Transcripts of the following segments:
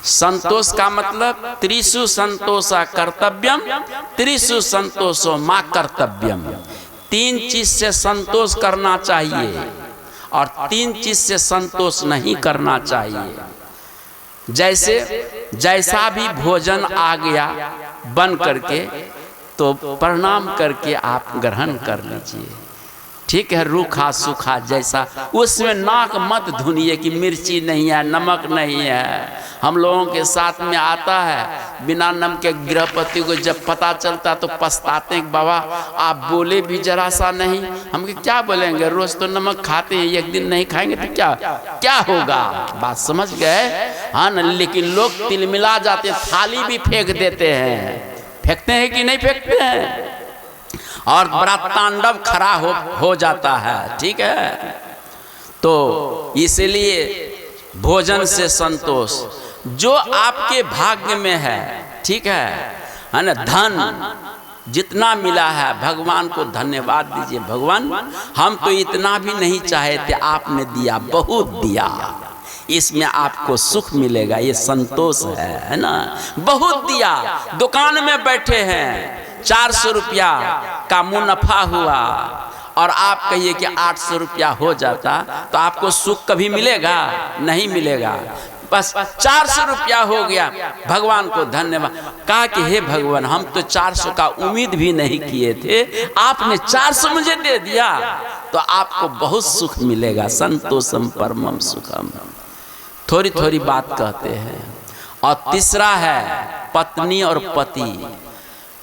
संतोष का मतलब त्रिषु संतोषा कर्तव्यम, त्रिषु संतोषो मां कर्तव्यम। 3 चीज से संतोष करना चाहिए और 3 चीज से संतोष नहीं करना चाहिए। जैसे जैसा भी भोजन आ गया बन करके तो प्रणाम करके आप ग्रहण कर लीजिए, ठीक है। रूखा सूखा जैसा, उसमें नाक मत धुनिए कि मिर्ची नहीं है, नमक नहीं है। हम लोगों के साथ में आता है, बिना नमक के गृहपति को जब पता चलता तो पछताते हैं, बाबा आप बोले भी जरा सा नहीं। हम क्या बोलेंगे, रोज तो नमक खाते हैं, एक दिन नहीं खाएंगे तो क्या क्या होगा। बात समझ गए, हाँ न। लेकिन लोग तिलमिला जाते, थाली भी फेंक देते हैं। फेंकते हैं कि नहीं फेंकते हैं, और बड़ा तांडव खड़ा हो जाता है, ठीक है। तो इसलिए भोजन से संतोष, जो आपके भाग्य में है, ठीक है ना। धन जितना मिला है भगवान को धन्यवाद दीजिए, भगवान हम तो इतना भी नहीं चाहे थे, आपने दिया, बहुत दिया, इसमें आपको सुख मिलेगा, ये संतोष है ना। बहुत दिया, दुकान में बैठे हैं, 400 रुपया का मुनाफा हुआ और आप कहिए कि 800 रुपया हो जाता तो आपको सुख कभी मिलेगा? नहीं मिलेगा। बस 400 रुपया हो गया, भगवान को धन्यवाद कहा कि हे भगवान हम तो 400 का उम्मीद भी नहीं किए थे, आपने 400 मुझे दे दिया, तो आपको बहुत सुख मिलेगा। संतोषम परमम सुखम, थोड़ी थोड़ी बात कहते हैं। और तीसरा है पत्नी और पति।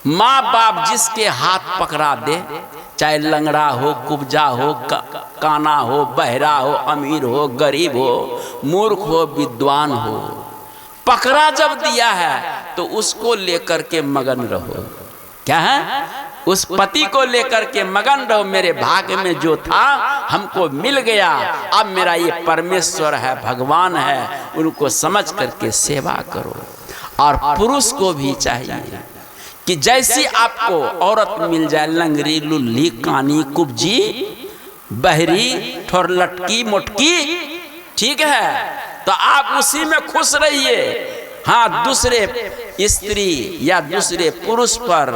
माँ बाप जिसके हाथ पकड़ा दे, चाहे लंगड़ा हो, कुब्जा हो, काना हो, बहरा हो, अमीर हो, गरीब हो, मूर्ख हो, विद्वान हो, पकड़ा जब दिया है तो उसको लेकर के मगन रहो। क्या है? उस पति को लेकर के मगन रहो। मेरे भाग्य में जो था हमको मिल गया, अब मेरा ये परमेश्वर है, भगवान है, उनको समझ करके सेवा करो। और पुरुष को भी चाहिए कि जैसी आपको औरत मिल जाए, लंगरी, लुल्ली, कानी, कुब्जी, बहरी, ठोर लटकी, मोटकी, ठीक है, तो आप उसी में खुश रहिए। हाँ, दूसरे स्त्री या दूसरे पुरुष पर,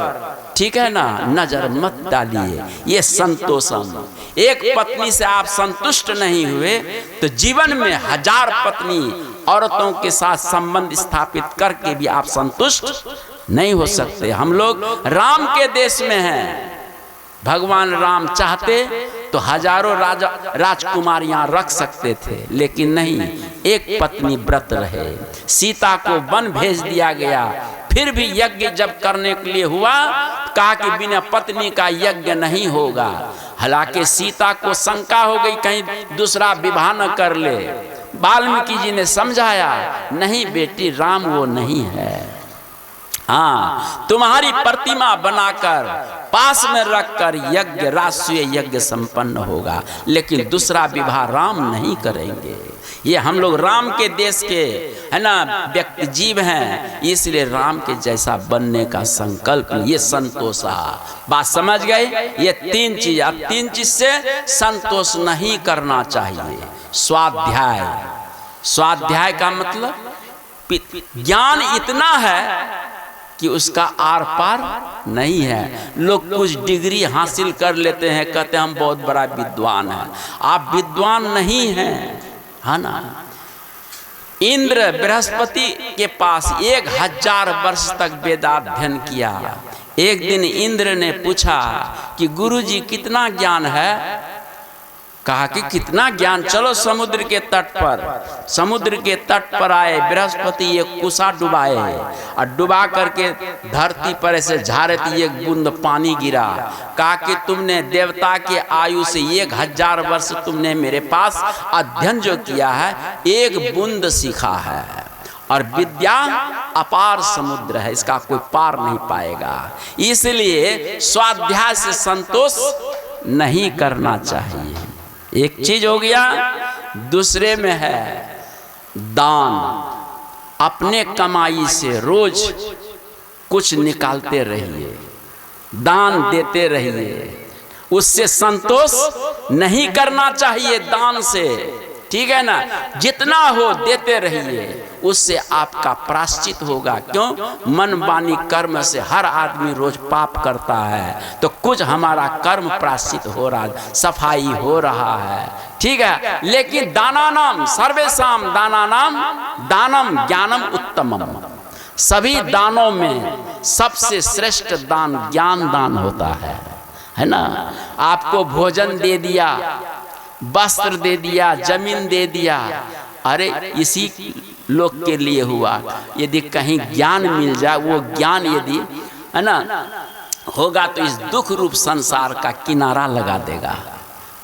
ठीक है ना, नजर मत डालिए। ये संतोषम। एक पत्नी से आप संतुष्ट नहीं हुए तो जीवन में 1000 पत्नी औरतों के साथ संबंध स्थापित करके भी आप संतुष्ट नहीं हो सकते। हम लोग राम के देश में हैं। भगवान राम चाहते तो हजारों राजकुमारियां रख सकते थे, लेकिन नहीं, एक पत्नी व्रत रहे। सीता को वन भेज दिया गया, फिर भी यज्ञ जब करने के लिए हुआ, कहा कि बिना पत्नी का यज्ञ नहीं होगा। हालांकि सीता को शंका हो गई कहीं दूसरा विवाह न कर ले। वाल्मीकि जी ने समझाया, नहीं बेटी, राम वो नहीं है। हाँ, तुम्हारी प्रतिमा बनाकर पास में रखकर यज्ञ, राष्ट्रीय यज्ञ संपन्न होगा, लेकिन दूसरा विवाह राम नहीं करेंगे। ये हम लोग राम के देश के है ना व्यक्ति जीव हैं, इसलिए राम के जैसा बनने का संकल्प, ये संतोषा। बात समझ गए? ये 3 चीज, अब 3 चीज से संतोष नहीं करना चाहिए। स्वाध्याय, स्वाध्याय का मतलब ज्ञान इतना है कि उसका आर पार नहीं है। लोग कुछ डिग्री हासिल कर लेते हैं, कहते हैं हम बहुत बड़ा विद्वान हैं। आप विद्वान नहीं हैं, है ना। इंद्र बृहस्पति के पास 1000 वर्ष तक वेदाध्ययन किया। एक दिन इंद्र ने पूछा कि गुरुजी कितना ज्ञान है? कहा कि कितना ज्ञान, चलो समुद्र के तट पर। समुद्र के तट पर आए, बृहस्पति एक कुशा डुबाए और डुबा करके धरती पर ऐसे झारे थी, एक बूंद पानी गिरा। कहा कि तुमने देवता के आयु से 1000 वर्ष तुमने मेरे पास अध्ययन जो किया है, एक बूंद सीखा है, और विद्या अपार समुद्र है, इसका कोई पार नहीं पाएगा। इसलिए स्वाध्याय से संतोष नहीं करना चाहिए। एक चीज हो गया। दूसरे में है दान। अपने कमाई से रोज कुछ निकालते रहिए, दान देते रहिए। उससे संतोष नहीं करना चाहिए दान से, ठीक है ना। जितना हो देते रहिए, उससे आपका प्रायश्चित होगा। क्यों? मन वाणी कर्म से हर आदमी रोज पाप करता है, तो कुछ हमारा कर्म प्रायश्चित हो रहा, सफाई हो रहा है, ठीक है। लेकिन दानानाम सर्वेषाम दानानाम दानम ज्ञानम उत्तमम, सभी दानों में सबसे श्रेष्ठ दान ज्ञान दान होता है ना। आपको भोजन दे दिया, वस्त्र दे दिया, जमीन दे दिया, अरे इसी लोग के लिए हुआ। यदि कहीं ज्ञान मिल जाए, वो ज्ञान यदि है ना होगा तो इस दुख रूप संसार का किनारा लगा देगा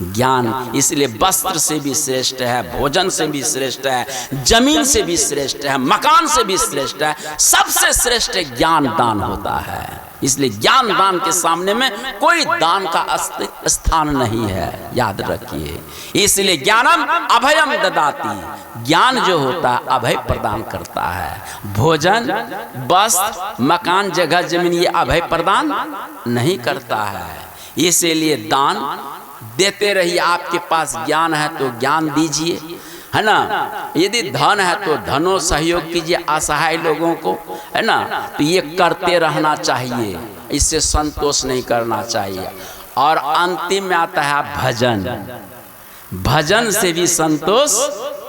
ज्ञान। इसलिए वस्त्र से भी श्रेष्ठ है, भोजन से भी श्रेष्ठ है, जमीन से भी श्रेष्ठ है, मकान से भी श्रेष्ठ है, सबसे श्रेष्ठ ज्ञान दान होता है। इसलिए ज्ञान दान के सामने में कोई दान का स्थान नहीं है, याद रखिए। इसलिए ज्ञानम अभयम ददाति, ज्ञान जो होता है अभय प्रदान करता है। भोजन, वस्त्र, मकान, जगह, जमीन ये अभय प्रदान नहीं करता है। इसीलिए दान देते रहिए। आपके पास ज्ञान है तो ज्ञान दीजिए, है ना। यदि धन है तो धनो सहयोग कीजिए असहाय लोगों को, है ना। तो ये करते रहना चाहिए, इससे संतोष नहीं करना चाहिए। और अंतिम में आता है भजन। भजन से भी संतोष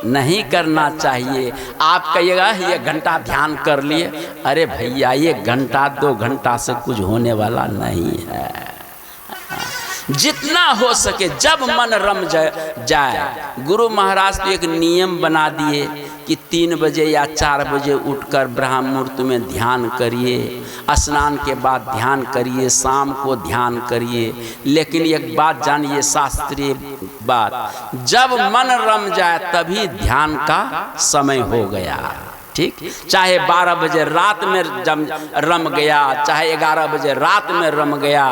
नहीं करना चाहिए। आप कहिएगा ये घंटा ध्यान कर लिए, अरे भैया ये घंटा 2 घंटा से कुछ होने वाला नहीं है। जितना हो सके जब मन रम जाए। गुरु महाराज तो एक नियम बना दिए कि 3 बजे या 4 बजे उठकर ब्रह्म मुहूर्त में ध्यान करिए, स्नान के बाद ध्यान करिए, शाम को ध्यान करिए। लेकिन एक बात जानिए, शास्त्रीय बात, जब मन रम जाए तभी ध्यान का समय हो गया, ठीक। चाहे 12 बजे रात में रम गया, चाहे 11 बजे रात में रम गया,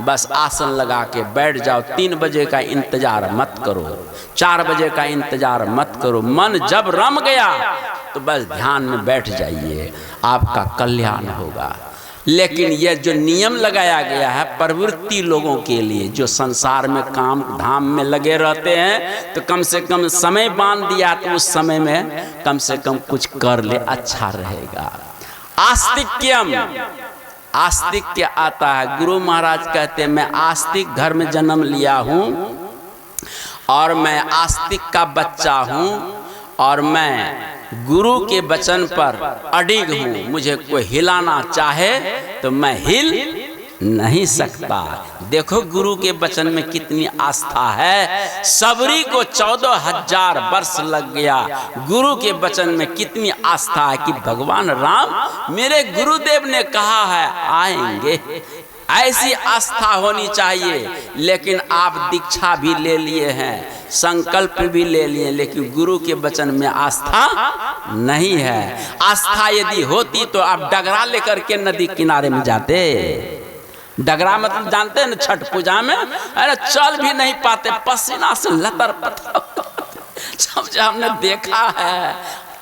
बस आसन लगा के बैठ जाओ। 3 बजे का इंतजार मत करो, 4 बजे का इंतजार मत करो। मन जब रम गया तो बस ध्यान में बैठ जाइए, आपका कल्याण होगा। लेकिन यह जो नियम लगाया गया है प्रवृत्ति लोगों के लिए, जो संसार में काम धाम में लगे रहते हैं, तो कम से कम समय बांध दिया तो उस समय में कम से कम कुछ कर ले, अच्छा रहेगा। आस्तिक्यम, आस्तिक्य आता है। गुरु महाराज कहते हैं मैं आस्तिक घर में जन्म लिया हूँ और मैं आस्तिक का बच्चा हूँ और मैं गुरु के वचन पर अडिग हूँ। मुझे कोई हिलाना चाहे तो मैं हिल नहीं सकता। देखो गुरु के वचन में कितनी आस्था है। सबरी को 14,000 वर्ष लग गया, गुरु के वचन में कितनी आस्था है कि भगवान राम मेरे गुरुदेव ने कहा है आएंगे। ऐसी आस्था होनी चाहिए। लेकिन आप दीक्षा भी ले लिए हैं, संकल्प भी ले लिए, लेकिन गुरु के वचन में आस्था नहीं है। आस्था यदि होती तो आप डगरा लेकर के नदी किनारे में जाते। डगरा मतलब जानते हैं ना, छठ पूजा में अरे चल भी नहीं पाते, पसीना से लतर पतर सब हमने देखा है,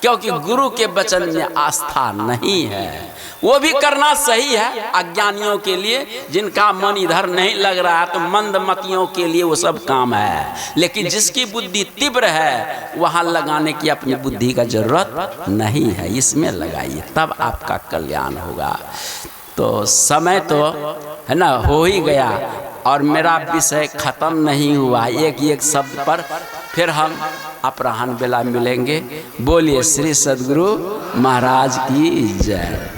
क्योंकि गुरु के वचन में आस्था नहीं है। वो भी करना सही है अज्ञानियों के लिए, जिनका मन इधर नहीं लग रहा है, तो मंदमतियों के लिए वो सब काम है। लेकिन जिसकी बुद्धि तीव्र है वहाँ लगाने की अपनी बुद्धि का जरूरत नहीं है, इसमें लगाइए, तब आपका कल्याण होगा। तो समय तो है ना हो ही गया और मेरा विषय खत्म नहीं हुआ। एक शब्द पर फिर हम अपराह्न बेला मिलेंगे। बोलिए श्री सद्गुरु महाराज की जय।